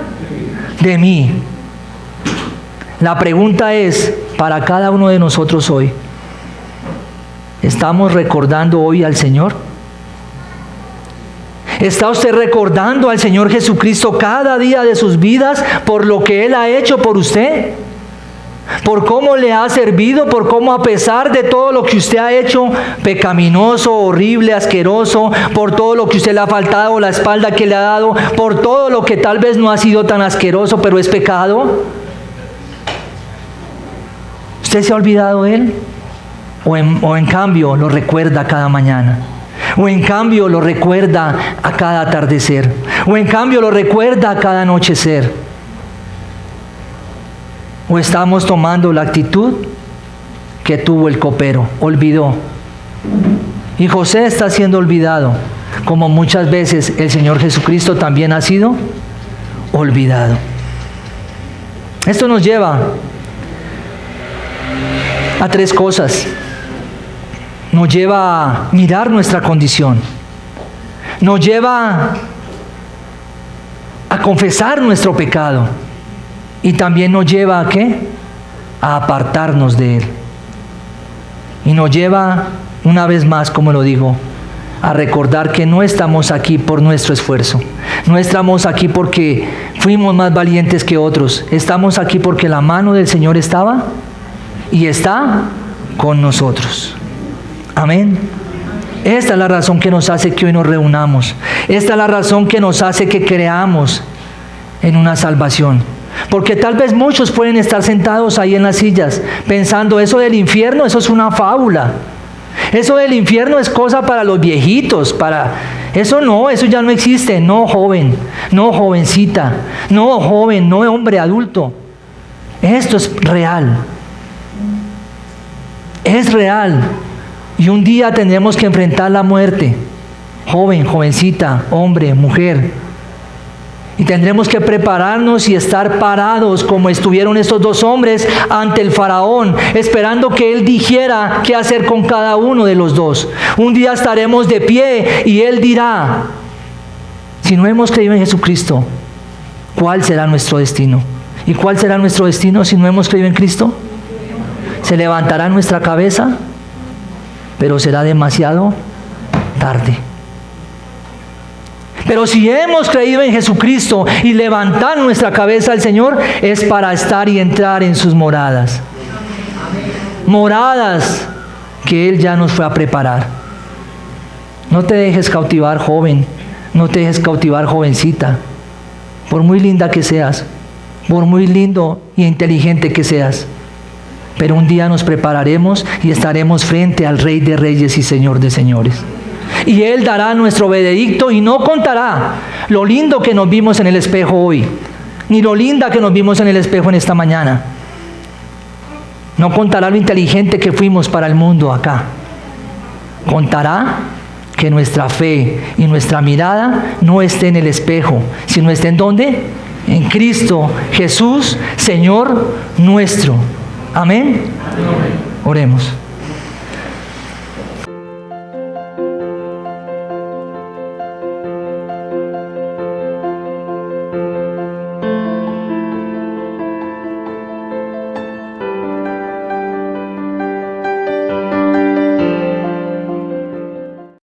de mí. La pregunta es, para cada uno de nosotros hoy, ¿estamos recordando hoy al Señor? ¿Está usted recordando al Señor Jesucristo cada día de sus vidas por lo que Él ha hecho por usted? ¿Por cómo le ha servido? ¿Por cómo, a pesar de todo lo que usted ha hecho, pecaminoso, horrible, asqueroso, por todo lo que usted le ha faltado, la espalda que le ha dado, por todo lo que tal vez no ha sido tan asqueroso, pero es pecado? ¿Usted se ha olvidado de Él? ¿O en cambio lo recuerda cada mañana? ¿O en cambio lo recuerda a cada atardecer? ¿O en cambio lo recuerda a cada anochecer? ¿O estamos tomando la actitud que tuvo el copero? Olvidó. Y José está siendo olvidado, como muchas veces el Señor Jesucristo también ha sido olvidado. Esto nos lleva a tres cosas. Nos lleva a mirar nuestra condición. Nos lleva a confesar nuestro pecado. Y también nos lleva a ¿qué? A apartarnos de Él. Y nos lleva, una vez más, como lo digo, a recordar que no estamos aquí por nuestro esfuerzo. No estamos aquí porque fuimos más valientes que otros. Estamos aquí porque la mano del Señor estaba y está con nosotros. Amén. Esta es la razón que nos hace que hoy nos reunamos. Esta es la razón que nos hace que creamos en una salvación. Porque tal vez muchos pueden estar sentados ahí en las sillas pensando, eso del infierno, eso es una fábula. Eso del infierno es cosa para los viejitos, eso ya no existe. No, joven, no, jovencita, no, joven, no, hombre adulto. Esto es real. Es real. Y un día tendremos que enfrentar la muerte. Joven, jovencita, hombre, mujer. Y tendremos que prepararnos y estar parados como estuvieron estos dos hombres ante el faraón, esperando que él dijera qué hacer con cada uno de los dos. Un día estaremos de pie y él dirá, si no hemos creído en Jesucristo, ¿cuál será nuestro destino? ¿Y cuál será nuestro destino si no hemos creído en Cristo? Se levantará nuestra cabeza, pero será demasiado tarde. Pero si hemos creído en Jesucristo y levantar nuestra cabeza al Señor, es para estar y entrar en sus moradas. Moradas que Él ya nos fue a preparar. No te dejes cautivar, joven. No te dejes cautivar, jovencita. Por muy linda que seas, por muy lindo y inteligente que seas. Pero un día nos prepararemos y estaremos frente al Rey de Reyes y Señor de Señores. Y Él dará nuestro veredicto y no contará lo lindo que nos vimos en el espejo hoy, ni lo linda que nos vimos en el espejo en esta mañana. No contará lo inteligente que fuimos para el mundo acá. Contará que nuestra fe y nuestra mirada no esté en el espejo, sino esté ¿en dónde? En Cristo Jesús, Señor nuestro. Amén. Oremos.